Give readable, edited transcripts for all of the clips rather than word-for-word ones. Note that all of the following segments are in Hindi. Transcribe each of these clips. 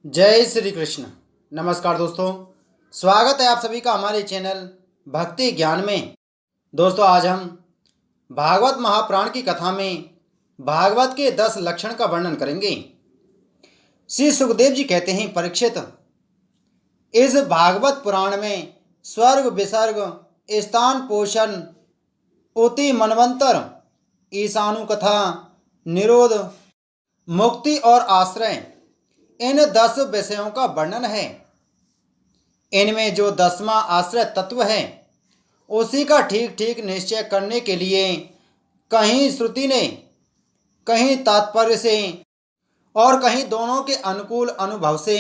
जय श्री कृष्ण। नमस्कार दोस्तों, स्वागत है आप सभी का हमारे चैनल भक्ति ज्ञान में। दोस्तों, आज हम भागवत महापुराण की कथा में भागवत के 10 लक्षण का वर्णन करेंगे। श्री सुखदेव जी कहते हैं, परीक्षित, इस भागवत पुराण में स्वर्ग विसर्ग, स्थान पोषण, उति मनवंतर, ईशानु कथा, निरोध, मुक्ति और आश्रय, इन 10 विषयों का वर्णन है। इनमें जो 10वां आश्रय तत्व है उसी का ठीक ठीक निश्चय करने के लिए कहीं श्रुति ने, कहीं तात्पर्य से और कहीं दोनों के अनुकूल अनुभव से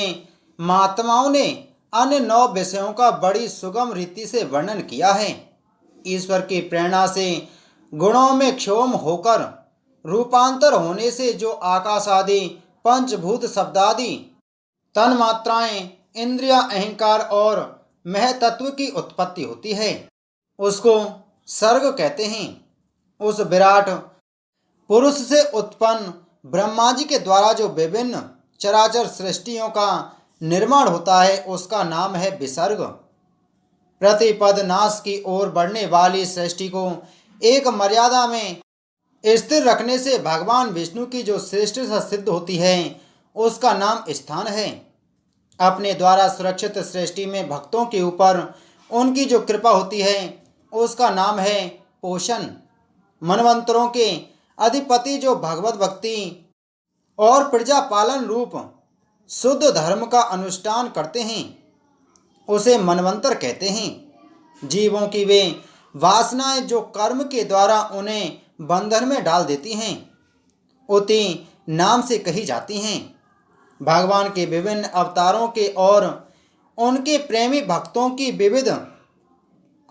महात्माओं ने अन्य 9 विषयों का बड़ी सुगम रीति से वर्णन किया है। ईश्वर की प्रेरणा से गुणों में क्षोम होकर रूपांतर होने से जो आकाश आदि पंचभूत शब्दादि तन मात्राएं, इंद्रिया, अहंकार और महतत्व की उत्पत्ति होती है, उसको सर्ग कहते हैं। उस विराट पुरुष से उत्पन्न ब्रह्मा जी के द्वारा जो विभिन्न चराचर सृष्टियों का निर्माण होता है उसका नाम है विसर्ग। प्रतिपद नाश की ओर बढ़ने वाली सृष्टि को एक मर्यादा में स्थिर रखने से भगवान विष्णु की जो श्रेष्ठता सिद्ध होती है उसका नाम स्थान है। अपने द्वारा सुरक्षित सृष्टि में भक्तों के ऊपर उनकी जो कृपा होती है उसका नाम है पोषण। मनवंतरों के अधिपति जो भगवत भक्ति और प्रजा पालन रूप शुद्ध धर्म का अनुष्ठान करते हैं उसे मनवंतर कहते हैं। जीवों की वे वासनाएं जो कर्म के द्वारा उन्हें बंधन में डाल देती हैं उति नाम से कही जाती हैं। भगवान के विभिन्न अवतारों के और उनके प्रेमी भक्तों की विविध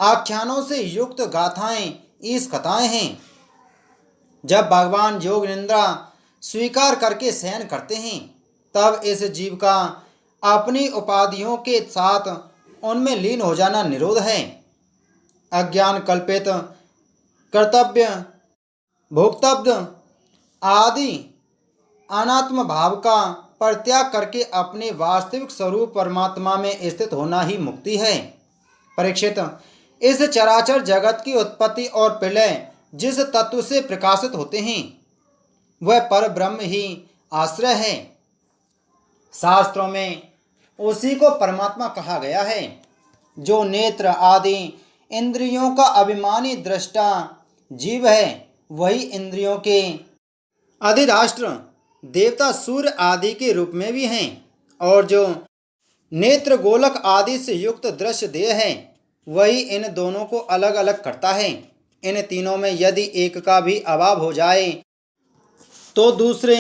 आख्यानों से युक्त गाथाएं ईश कथाएं हैं। जब भगवान योग निद्रा स्वीकार करके शयन करते हैं तब इस जीव का अपनी उपाधियों के साथ उनमें लीन हो जाना निरोध है। अज्ञान कल्पित कर्तव्य, भोक्तव्य आदि अनात्म भाव का परित्याग करके अपने वास्तविक स्वरूप परमात्मा में स्थित होना ही मुक्ति है। परीक्षित, इस चराचर जगत की उत्पत्ति और प्रलय जिस तत्व से प्रकाशित होते हैं वह पर ब्रह्म ही आश्रय है। शास्त्रों में उसी को परमात्मा कहा गया है। जो नेत्र आदि इंद्रियों का अभिमानी दृष्टा जीव है वही इंद्रियों के अधिराष्ट्र देवता सूर्य आदि के रूप में भी हैं, और जो नेत्र गोलक आदि से युक्त दृश्य देह है वही इन दोनों को अलग अलग करता है। इन तीनों में यदि एक का भी अभाव हो जाए तो दूसरे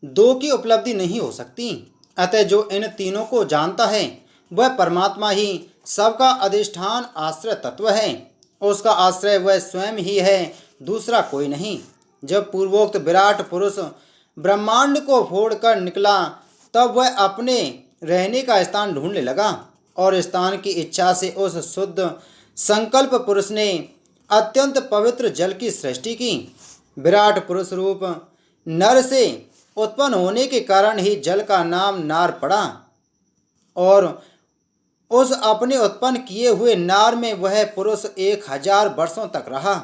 2 की उपलब्धि नहीं हो सकती। अतः जो इन तीनों को जानता है वह परमात्मा ही सबका अधिष्ठान आश्रय तत्व है। उसका आश्रय वह स्वयं ही है, दूसरा कोई नहीं। जब पूर्वोक्त विराट पुरुष ब्रह्मांड को फोड़कर निकला तब वह अपने रहने का स्थान ढूंढने लगा, और स्थान की इच्छा से उस शुद्ध संकल्प पुरुष ने अत्यंत पवित्र जल की सृष्टि की। विराट पुरुष रूप नर से उत्पन्न होने के कारण ही जल का नाम नार पड़ा, और उस अपने उत्पन्न किए हुए नार में वह पुरुष 1000 वर्षों तक रहा।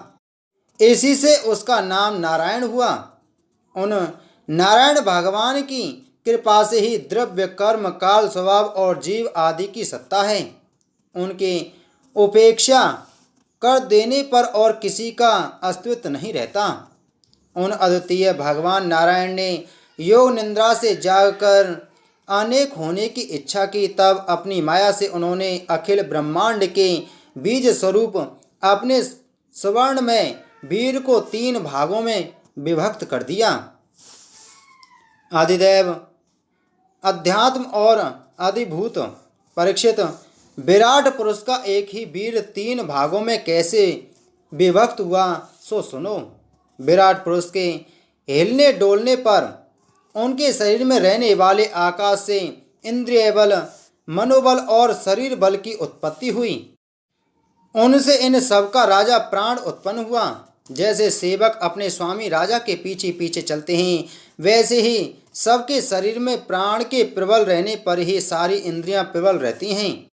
इसी से उसका नाम नारायण हुआ। उन नारायण भगवान की कृपा से ही द्रव्य, कर्म, काल, स्वभाव और जीव आदि की सत्ता है। उनके उपेक्षा कर देने पर और किसी का अस्तित्व नहीं रहता। उन अद्वितीय भगवान नारायण ने योग निद्रा से जागकर अनेक होने की इच्छा की। तब अपनी माया से उन्होंने अखिल ब्रह्मांड के बीज स्वरूप अपने स्वर्ण में वीर को 3 भागों में विभक्त कर दिया। आदिदेव, अध्यात्म और अधिभूत। परीक्षित, विराट पुरुष का एक ही वीर 3 भागों में कैसे विभक्त हुआ सो सुनो। विराट पुरुष के हिलने डोलने पर उनके शरीर में रहने वाले आकाश से इंद्रिय बल, मनोबल और शरीर बल की उत्पत्ति हुई। उनसे इन सब का राजा प्राण उत्पन्न हुआ। जैसे सेवक अपने स्वामी राजा के पीछे पीछे चलते हैं वैसे ही सबके शरीर में प्राण के प्रबल रहने पर ही सारी इंद्रियां प्रबल रहती हैं,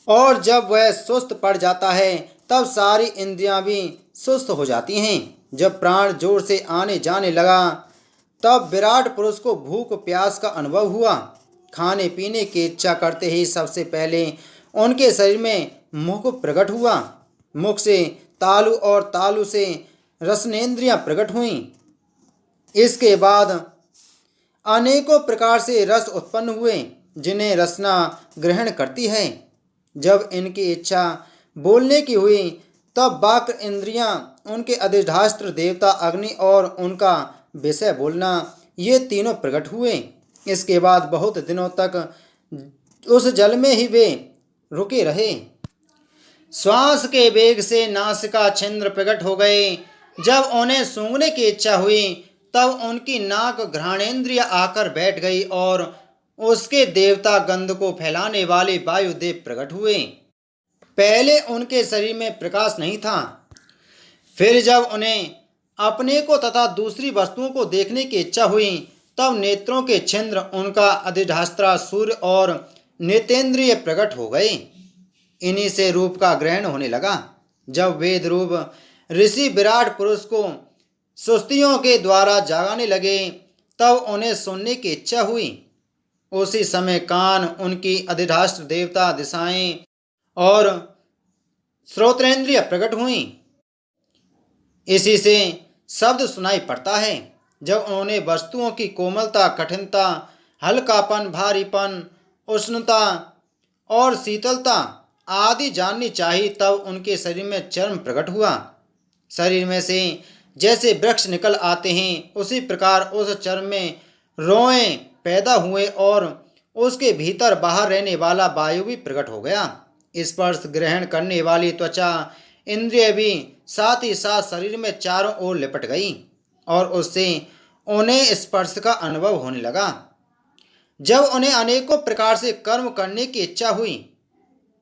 और जब वह सुस्त पड़ जाता है तब सारी इंद्रियां भी सुस्त हो जाती हैं। जब प्राण जोर से आने जाने लगा तब विराट पुरुष को भूख प्यास का अनुभव हुआ। खाने पीने की इच्छा करते ही सबसे पहले उनके शरीर में मुख प्रकट हुआ। मुख से तालु और तालु से रसनेन्द्रियां प्रकट हुईं। इसके बाद अनेकों प्रकार से रस उत्पन्न हुए जिन्हें रसना ग्रहण करती है। जब इनकी इच्छा बोलने की हुई तब वाक् इंद्रियां, उनके अधिष्ठात्र देवता अग्नि और उनका विषय बोलना, ये तीनों प्रकट हुए। इसके बाद बहुत दिनों तक उस जल में ही वे रुके रहे। श्वास के वेग से नासिका छिद्र प्रकट हो गए। जब उन्हें सूंघने की इच्छा हुई तब उनकी नाक घ्राणेन्द्रिय आकर बैठ गई और उसके देवता गंध को फैलाने वाले वायुदेव प्रकट हुए। पहले उनके शरीर में प्रकाश नहीं था। फिर जब उन्हें अपने को तथा दूसरी वस्तुओं को देखने की इच्छा हुई तब नेत्रों के छिद्र, उनका अधिष्ठात्र सूर्य और नेतेंद्रिय प्रकट हो गए। इन्हीं से रूप का ग्रहण होने लगा। जब वेद रूप ऋषि विराट पुरुष को सुस्तियों के द्वारा जगाने लगे तब उन्हें सुनने की इच्छा हुई। उसी समय कान, उनकी अधिष्ठात्र देवता, दिशाएं और श्रोत्रेंद्रिय प्रकट हुई। इसी से शब्द सुनाई पड़ता है। जब उन्होंने वस्तुओं की कोमलता, कठिनता, हल्कापन, भारीपन, उष्णता और शीतलता आदि जाननी चाहिए तब उनके शरीर में चर्म प्रकट हुआ। शरीर में से जैसे वृक्ष निकल आते हैं उसी प्रकार उस चर्म में रोएं पैदा हुए और उसके भीतर बाहर रहने वाला वायु भी प्रकट हो गया। स्पर्श ग्रहण करने वाली त्वचा इंद्रिय भी साथ ही साथ शरीर में चारों ओर लिपट गई और उससे उन्हें स्पर्श का अनुभव होने लगा। जब उन्हें अनेकों प्रकार से कर्म करने की इच्छा हुई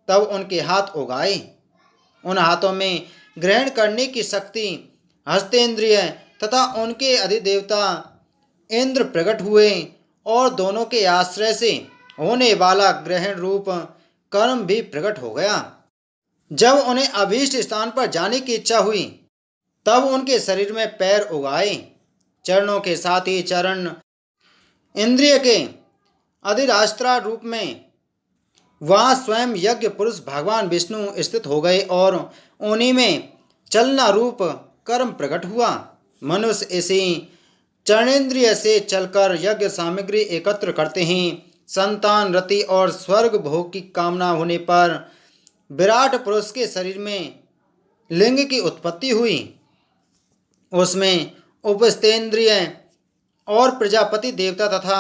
तब उनके हाथ उगाए। उन हाथों में ग्रहण करने की शक्ति, हस्तेंद्रिय तथा उनके अधिदेवता इंद्र प्रकट हुए और दोनों के आश्रय से होने वाला ग्रहण रूप कर्म भी प्रकट हो गया। जब उन्हें अभीष्ट स्थान पर जाने की इच्छा हुई तब उनके शरीर में पैर उगाए। चरणों के साथ ही चरण इंद्रिय के अधिष्ठात्र रूप में वहाँ स्वयं यज्ञ पुरुष भगवान विष्णु स्थित हो गए और उन्हीं में चलना रूप कर्म प्रकट हुआ। मनुष्य इसी चरणेन्द्रिय से चलकर यज्ञ सामग्री एकत्र करते हैं। संतान, रति और स्वर्ग भोग की कामना होने पर विराट पुरुष के शरीर में लिंग की उत्पत्ति हुई। उसमें उपस्थेंद्रिय और प्रजापति देवता तथा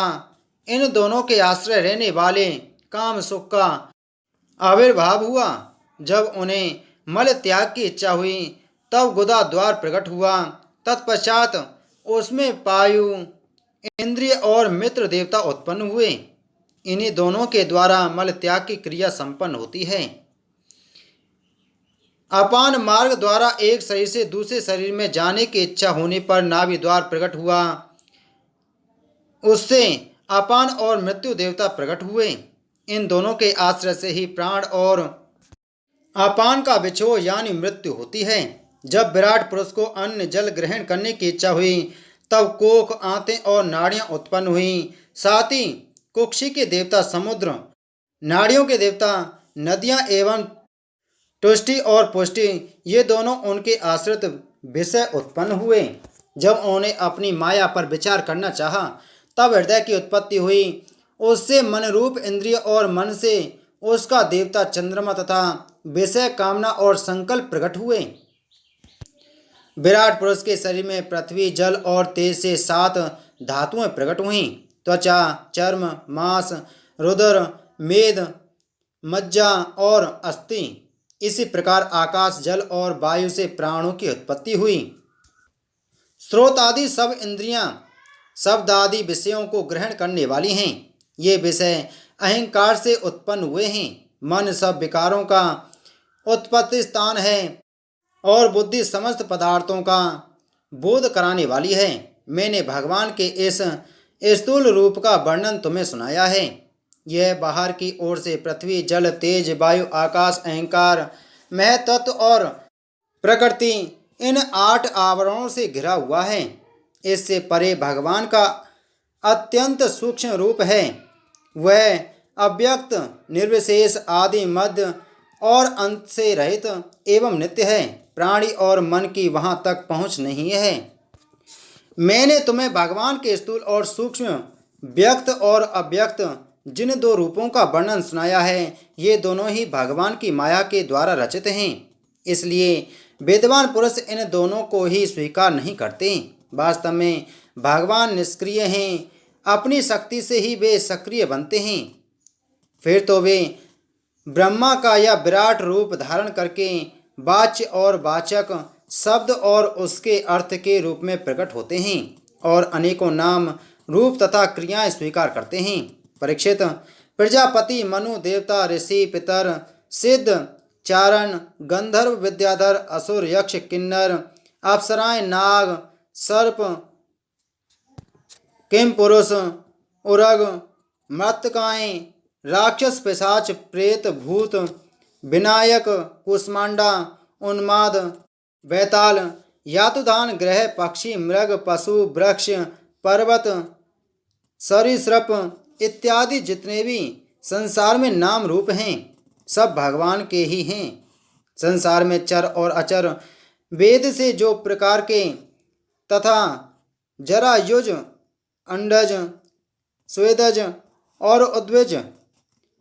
इन दोनों के आश्रय रहने वाले काम सुख का आविर्भाव हुआ। जब उन्हें मल त्याग की इच्छा हुई तब गुदा द्वार प्रकट हुआ। तत्पश्चात उसमें पायु, इंद्रिय और मित्र देवता उत्पन्न हुए। इन्हीं दोनों के द्वारा मल त्याग की क्रिया संपन्न होती है। अपान मार्ग द्वारा एक शरीर से दूसरे शरीर में जाने की इच्छा होने पर नाभि द्वार प्रकट हुआ। उससे अपान और मृत्यु देवता प्रकट हुए। इन दोनों के आश्रय से ही प्राण और अपान का विछोह यानी मृत्यु होती है। जब विराट पुरुष को अन्न जल ग्रहण करने की इच्छा हुई तब कोख, आंतें और नाड़ियां उत्पन्न हुई। साथ ही कुक्षी के देवता समुद्र, नाड़ियों के देवता नदियां एवं तुष्टि और पुष्टि, ये दोनों उनके आश्रित विषय उत्पन्न हुए। जब उन्होंने अपनी माया पर विचार करना चाहा तब हृदय की उत्पत्ति हुई। उससे मन रूप इंद्रिय और मन से उसका देवता चंद्रमा तथा विषय, कामना और संकल्प प्रकट हुए। विराट पुरुष के शरीर में पृथ्वी, जल और तेज से 7 धातुएं प्रकट हुईं। त्वचा, चर्म, मांस, रुधिर, मेद, मज्जा और अस्थि। इसी प्रकार आकाश, जल और वायु से प्राणों की उत्पत्ति हुई। स्रोत आदि सब इंद्रियां शब्द आदि विषयों को ग्रहण करने वाली हैं। ये विषय अहंकार से उत्पन्न हुए हैं। मन सब विकारों का उत्पत्ति स्थान है और बुद्धि समस्त पदार्थों का बोध कराने वाली है। मैंने भगवान के इस स्थूल रूप का वर्णन तुम्हें सुनाया है। यह बाहर की ओर से पृथ्वी, जल, तेज, वायु, आकाश, अहंकार, महतत्व और प्रकृति, इन 8 आवरणों से घिरा हुआ है। इससे परे भगवान का अत्यंत सूक्ष्म रूप है। वह अव्यक्त, निर्विशेष, आदि, मध्य और अंत से रहित एवं नित्य है। प्राणी और मन की वहाँ तक पहुँच नहीं है। मैंने तुम्हें भगवान के स्थूल और सूक्ष्म, व्यक्त और अव्यक्त जिन 2 रूपों का वर्णन सुनाया है, ये दोनों ही भगवान की माया के द्वारा रचित हैं। इसलिए विद्वान पुरुष इन दोनों को ही स्वीकार नहीं करते। वास्तव में भगवान निष्क्रिय हैं, अपनी शक्ति से ही वे सक्रिय बनते हैं। फिर तो वे ब्रह्मा का यह विराट रूप धारण करके वाच्य और वाचक, शब्द और उसके अर्थ के रूप में प्रकट होते हैं और अनेकों नाम, रूप तथा क्रियाएं स्वीकार करते हैं। परीक्षित, प्रजापति, मनु, देवता, ऋषि, पितर, सिद्ध, चारण, गंधर्व, विद्याधर, असुर, यक्ष, किन्नर, अप्सराएं, नाग, सर्प, किम पुरुष, उरग, मृतकाएं, राक्षस, पिशाच, प्रेत, भूत, विनायक, कुष्मांडा, उन्माद, बैताल, यातुधान, ग्रह, पक्षी, मृग, पशु, वृक्ष, पर्वत, सरीसृप इत्यादि जितने भी संसार में नाम रूप हैं, सब भगवान के ही हैं। संसार में चर और अचर, वेद से जो प्रकार के तथा जरायुज, अंडज, स्वेदज और उद्विज,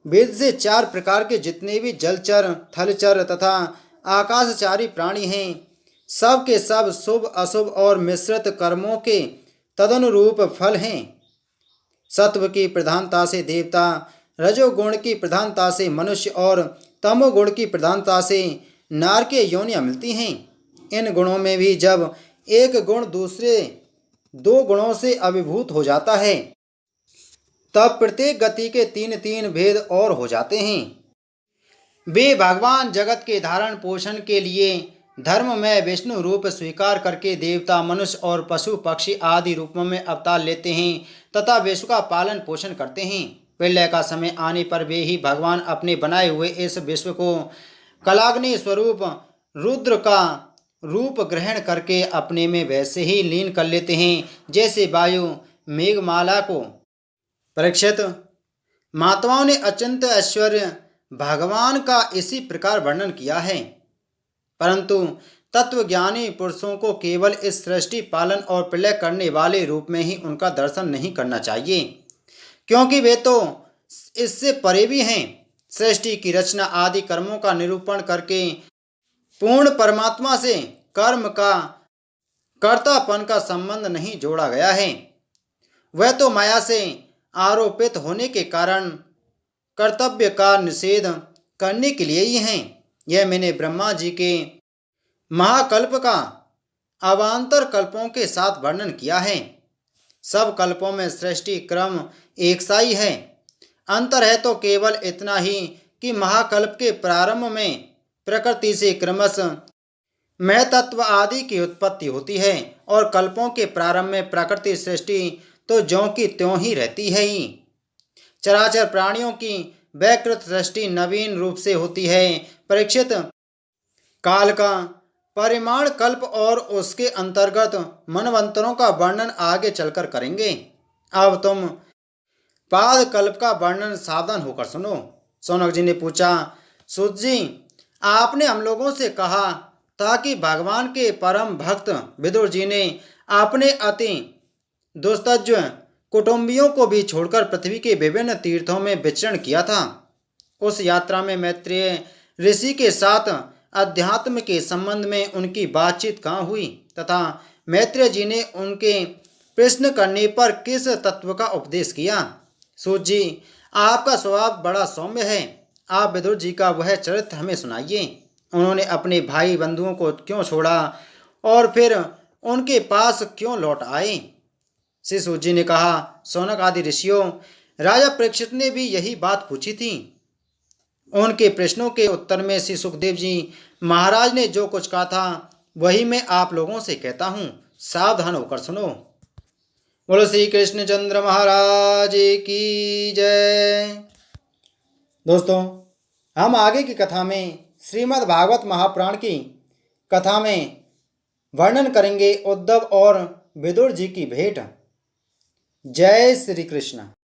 वेद से 4 प्रकार के जितने भी जलचर, थलचर तथा आकाशचारी प्राणी हैं, सब के सब शुभ, अशुभ और मिश्रित कर्मों के तदनुरूप फल हैं। सत्व की प्रधानता से देवता, रजोगुण की प्रधानता से मनुष्य और तमोगुण की प्रधानता से नारकीय योनियां मिलती हैं। इन गुणों में भी जब एक गुण दूसरे 2 गुणों से अभिभूत हो जाता है, तब प्रत्येक गति के 3-3 भेद और हो जाते हैं। वे भगवान जगत के धारण पोषण के लिए धर्म में विष्णु रूप स्वीकार करके देवता, मनुष्य और पशु पक्षी आदि रूपों में अवतार लेते हैं तथा विश्व का पालन पोषण करते हैं। प्रलय का समय आने पर वे ही भगवान अपने बनाए हुए इस विश्व को कलाग्नि स्वरूप रुद्र का रूप ग्रहण करके अपने में वैसे ही लीन कर लेते हैं जैसे वायु मेघमाला को। परीक्षित, महात्माओं ने अचिंत ऐश्वर्य भगवान का इसी प्रकार वर्णन किया है, परंतु तत्वज्ञानी पुरुषों को केवल इस सृष्टि पालन और प्रलय करने वाले रूप में ही उनका दर्शन नहीं करना चाहिए, क्योंकि वे तो इससे परे भी हैं। सृष्टि की रचना आदि कर्मों का निरूपण करके पूर्ण परमात्मा से कर्म का कर्तापन का संबंध नहीं जोड़ा गया है। वह तो माया से आरोपित होने के कारण कर्तव्य का निषेध करने के लिए ही हैं। यह मैंने ब्रह्मा जी के महाकल्प का अवान्तर कल्पों के साथ वर्णन किया है। सब कल्पों में सृष्टि क्रम एक सा ही है। अंतर है तो केवल इतना ही कि महाकल्प के प्रारंभ में प्रकृति से क्रमश महतत्व आदि की उत्पत्ति होती है और कल्पों के प्रारंभ में प्रकृति सृष्टि तो ज्यों की त्यों ही रहती है ही। चराचर प्राणियों की वैकृत सृष्टि नवीन रूप से होती है। परीक्षित, काल का परिमाण कल्प और उसके अंतर्गत मनवंतरों का वर्णन आगे चलकर करेंगे। अब तुम पाद कल्प का वर्णन सावधान होकर सुनो। शौनक जी ने पूछा, सूत जी, आपने हम लोगों से कहा था कि भगवान के परम भक्त विदुर जी ने अपने अति दुस्तज्ज कुटुंबियों को भी छोड़कर पृथ्वी के विभिन्न तीर्थों में विचरण किया था। उस यात्रा में मैत्रेय ऋषि के साथ अध्यात्म के संबंध में उनकी बातचीत कहाँ हुई तथा मैत्रेय जी ने उनके प्रश्न करने पर किस तत्व का उपदेश किया? सूत जी, आपका स्वभाव बड़ा सौम्य है। आप विदुर जी का वह चरित्र हमें सुनाइए। उन्होंने अपने भाई बंधुओं को क्यों छोड़ा और फिर उनके पास क्यों लौट आए? श्री सूत जी ने कहा, शौनक आदि ऋषियों, राजा परीक्षित ने भी यही बात पूछी थी। उनके प्रश्नों के उत्तर में श्री सुखदेव जी महाराज ने जो कुछ कहा था वही मैं आप लोगों से कहता हूँ, सावधान होकर सुनो। बोलो श्री कृष्णचंद्र महाराज की जय। दोस्तों, हम आगे की कथा में श्रीमद् भागवत महापुराण की कथा में वर्णन करेंगे उद्धव और विदुर जी की भेंट। जय श्री कृष्ण।